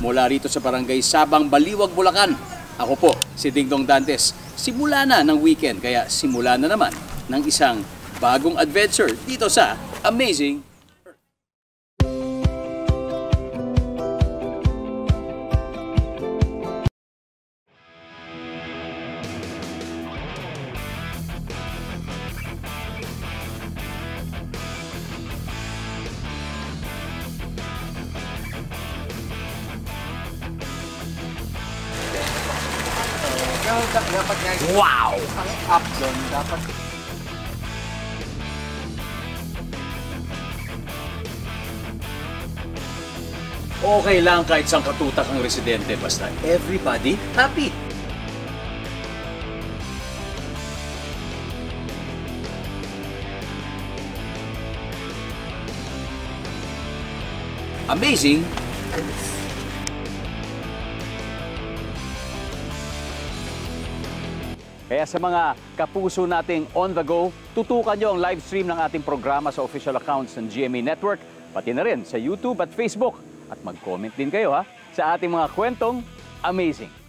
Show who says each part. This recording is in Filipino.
Speaker 1: mula rito sa Barangay Sabang, Baliwag, Bulacan. Ako po, si Dingdong Dantes. Simula na ng weekend, kaya simula na naman ng isang bagong adventure dito sa Amazing Earth.
Speaker 2: Dapat nga
Speaker 1: Wow!
Speaker 2: ang up doon, dapat
Speaker 1: Okay lang kahit sang katutak ang residente, basta everybody happy. Amazing. Kaya sa mga kapuso nating on the go, tutukan nyo ang live stream ng ating programa sa official accounts ng GMA Network, pati na rin sa YouTube at Facebook. At mag-comment din kayo sa ating mga kwentong amazing.